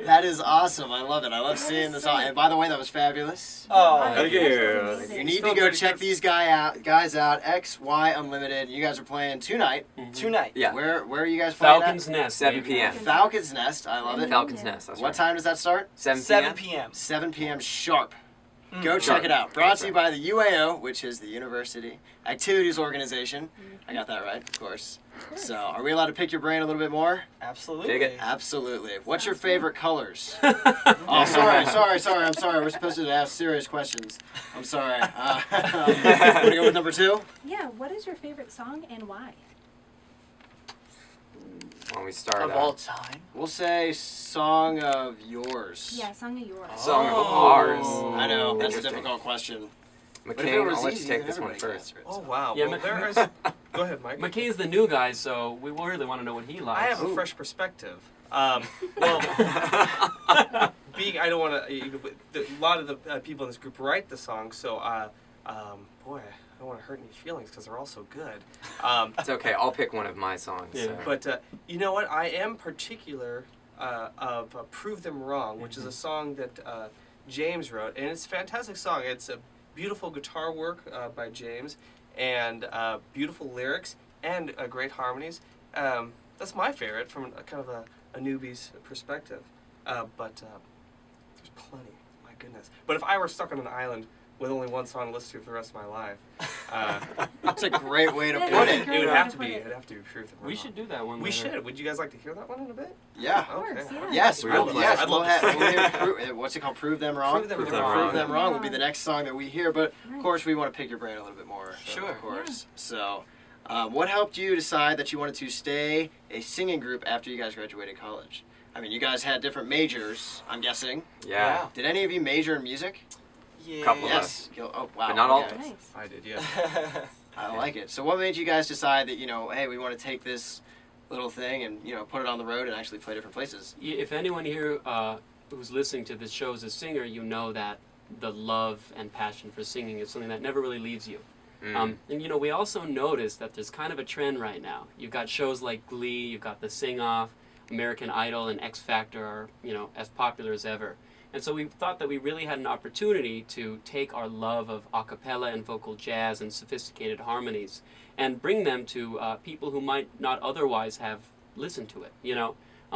That is awesome. I love it. I love seeing this. And by the way, that was fabulous. Oh, Thank you. You need to go check these guys out. XY Unlimited. You guys are playing tonight. Tonight. Yeah. Where are you guys playing? Falcon's Nest. 7 baby. p.m. Falcon's Nest. I love it. Falcon's Nest. That's What right. time does that start? 7 p.m. 7 p.m. 7 p.m. sharp. Go check Sharp. it out. Brought to you That's by the UAO, which is the University Activities Organization. I got that right, of course. So, are we allowed to pick your brain a little bit more? Absolutely. Dig it. Absolutely. What's your favorite colors? Oh, sorry. I'm sorry. We're supposed to ask serious questions. I'm sorry. Want to go with number 2? Yeah, what is your favorite song and why? When we start Of all time. We'll say Song of Yours. Yeah, song of yours. Song of Oh. ours. I know, that's a Interesting. difficult question. But if it McCain, was I'll let you easy, take then this one everybody could first. answer it, Oh, so. wow. Yeah, Well, there is... Go ahead, Mike. McKay's the new guy, so we really want to know what he likes. I have a fresh perspective. Well, being I don't want to. A lot of the people in this group write the song, so boy, I don't want to hurt any feelings because they're all so good. It's okay. I'll pick one of my songs. Yeah. so. But you know what? I am particular of "Prove Them Wrong," which is a song that James wrote, and it's a fantastic song. It's a beautiful guitar work by James, and beautiful lyrics and great harmonies. That's my favorite from a kind of a newbie's perspective. But there's plenty. My goodness. But if I were stuck on an island with only one song to listen to for the rest of my life, That's a great way to That put is a it. great it would way have to to put be. it. It'd have to be "Prove Them Wrong." We should do that one. We later. should. Would you guys like to hear that one in a bit? Yeah. Of course, Okay. yeah. Yes, We we'll, will. yes, I'd we'll love to have, see we'll hear what's it called? Prove Them Wrong? Prove Them Prove Them Wrong. Prove Them Yeah. Wrong will be the next song that we hear, but of Nice. course we want to pick your brain a little bit more. So, Sure. Of course. So, what helped you decide that you wanted to stay a singing group after you guys graduated college? I mean, you guys had different majors, I'm guessing. Yeah. Did any of you major in music? Yeah. Couple of Yes. Oh, wow. But not all. okay. Nice. I did, yeah. I like it. So what made you guys decide that, hey, we want to take this little thing and, put it on the road and actually play different places? If anyone here who's listening to this show is a singer, you know that the love and passion for singing is something that never really leaves you. And we also noticed that there's kind of a trend right now. You've got shows like Glee, you've got The Sing Off, American Idol, and X Factor are, as popular as ever. And so we thought that we really had an opportunity to take our love of a cappella and vocal jazz and sophisticated harmonies and bring them to people who might not otherwise have listened to it,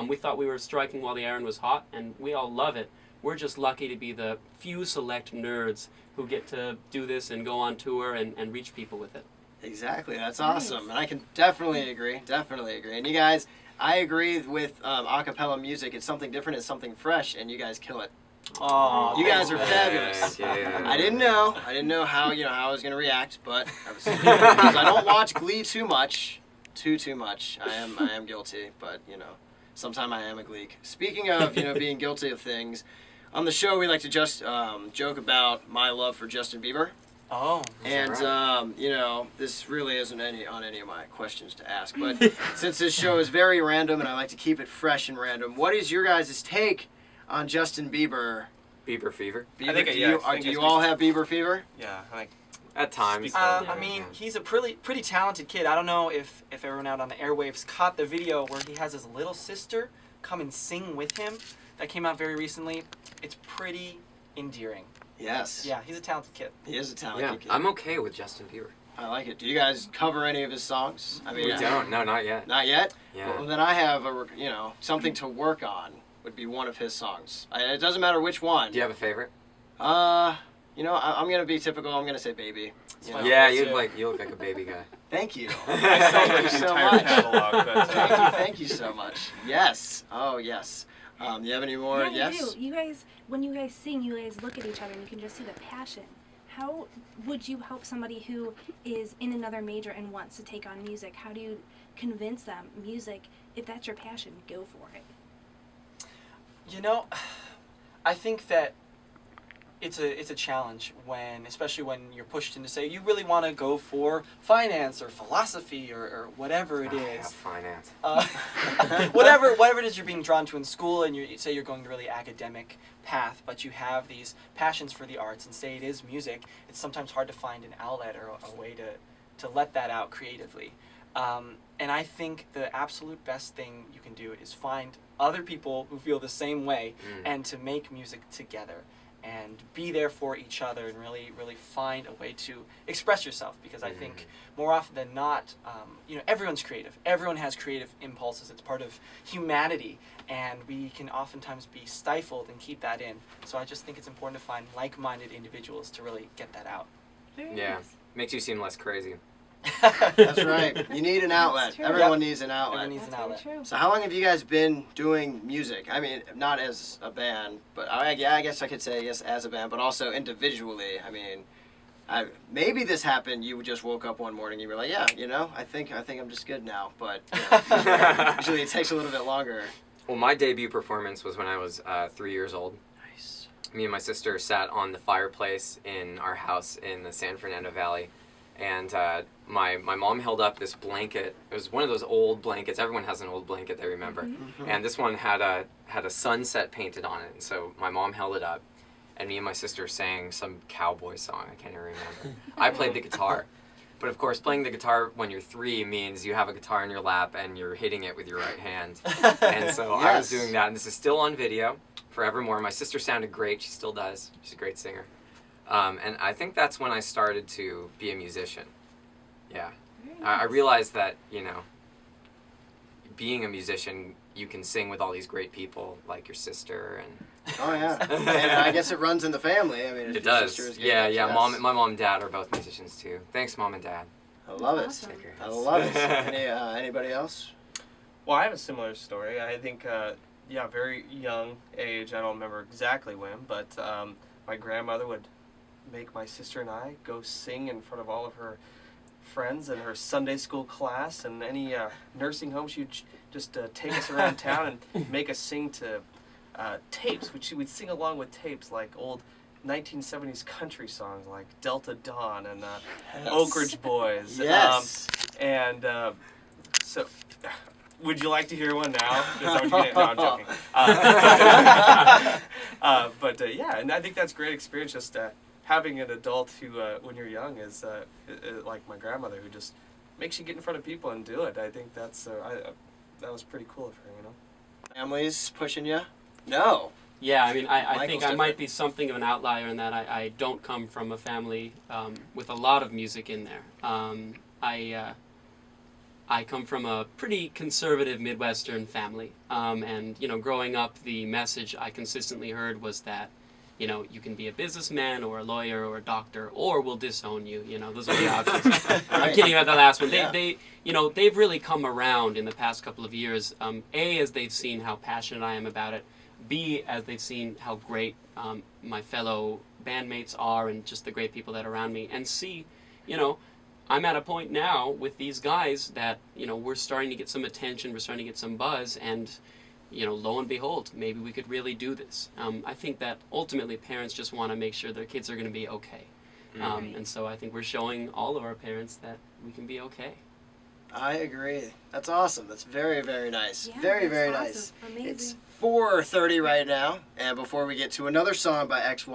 We thought we were striking while the iron was hot, and we all love it. We're just lucky to be the few select nerds who get to do this and go on tour and reach people with it. Exactly. That's awesome. And I can definitely agree. And you guys, I agree with a cappella music. It's something different. It's something fresh, and you guys kill it. Aw, You guys are thanks. fabulous. Yeah. I didn't know how how I was gonna react, but because I don't watch Glee too much. I am guilty, but sometimes I am a gleek. Speaking of being guilty of things, on the show we like to just joke about my love for Justin Bieber, Oh. and this really isn't on any of my questions to ask, but since this show is very random and I like to keep it fresh and random, what is your guys' take on Justin Bieber? Bieber fever. Bieber, think, do yeah, you, I think do it's you all have Bieber fever? Yeah, I think At times. Speak I mean, he's a pretty talented kid. I don't know if everyone out on the airwaves caught the video where he has his little sister come and sing with him. That came out very recently. It's pretty endearing. Yes. Yeah, he's a talented kid. He is a talented Yeah, kid. I'm okay with Justin Bieber. I like it. Do you guys cover any of his songs? I mean, We don't. No, not yet. Not yet? Yeah. Well, then I have something to work on would be one of his songs. It doesn't matter which one. Do you have a favorite? I'm gonna be typical. I'm gonna say "Baby." You know? Yeah, too. you look like a baby guy. Thank you. I sound Thank like you the so entire much. catalog, but Thank you so much. Yes. Oh, yes. You have any more? Yeah, Yes. you do. You guys, when you guys sing, you guys look at each other and you can just see the passion. How would you help somebody who is in another major and wants to take on music? How do you convince them music, if that's your passion, go for it? I think that it's a challenge especially when you're pushed into say you really want to go for finance or philosophy or whatever it Yeah, is. finance. Whatever it is you're being drawn to in school, and you say you're going the really academic path, but you have these passions for the arts, and say it is music. It's sometimes hard to find an outlet or a way to let that out creatively. And I think the absolute best thing you can do is find other people who feel the same way Mm. and to make music together and be there for each other and really, really find a way to express yourself. Because I think more often than not, everyone's creative. Everyone has creative impulses. It's part of humanity, and we can oftentimes be stifled and keep that in. So I just think it's important to find like-minded individuals to really get that out. Very Yeah. nice. Makes you seem less crazy. That's right. You need an outlet. true. Everyone Yep. needs an outlet. Everyone needs That's an very outlet. true. So how long have you guys been doing music? I mean, not as a band, but I guess I could say yes as a band, but also individually. I mean, maybe this happened. You just woke up one morning, you were like, yeah, I think I'm just good now. But usually it takes a little bit longer. Well, my debut performance was when I was 3 years old. Nice. Me and my sister sat on the fireplace in our house in the San Fernando Valley, and my mom held up this blanket. It was one of those old blankets. Everyone has an old blanket they remember, and this one had a sunset painted on it. And so my mom held it up, and me and my sister sang some cowboy song. I can't even remember. I played the guitar. But of course, playing the guitar when you're 3 means you have a guitar in your lap and you're hitting it with your right hand. And so I was doing that, and this is still on video forevermore. My sister sounded great. She still does. She's a great singer. And I think that's when I started to be a musician. Yeah. I realized that, being a musician, you can sing with all these great people like your sister and... Oh yeah, and I guess it runs in the family. I mean, if It your does. sister is good, Yeah. yes. My mom and dad are both musicians too. Thanks, Mom and Dad. I love it. Awesome. I love it. Anybody else? Well, I have a similar story. I think, very young age. I don't remember exactly when, but my grandmother would make my sister and I go sing in front of all of her friends in her Sunday school class, and any nursing home. She'd just take us around town and make us sing to tapes, which she would sing along with tapes like old 1970s country songs like Delta Dawn and Oak Ridge Boys. Yes. So, would you like to hear one now? Is that what you're getting? No, I'm joking. And I think that's a great experience, just having an adult who, when you're young, is like my grandmother, who just makes you get in front of people and do it. I think that's that was pretty cool of her, Families pushing you? No. Yeah, I mean, I Michael's think I might different. be something of an outlier in that I don't come from a family with a lot of music in there. I come from a pretty conservative Midwestern family, and growing up, the message I consistently heard was that, you can be a businessman or a lawyer or a doctor, or we'll disown you. Those are the options. I'm kidding about the last one. Yeah. They've really come around in the past couple of years. A, as they've seen how passionate I am about it. B, as they've seen how great my fellow bandmates are and just the great people that are around me. And C, I'm at a point now with these guys that, we're starting to get some attention, we're starting to get some buzz, and, lo and behold, maybe we could really do this. I think that ultimately parents just want to make sure their kids are going to be okay. And so I think we're showing all of our parents that we can be okay. I agree. That's awesome. That's very, very nice. Yeah, very, that's very awesome. nice. Amazing. It's 4:30 right now, and before we get to another song by XY,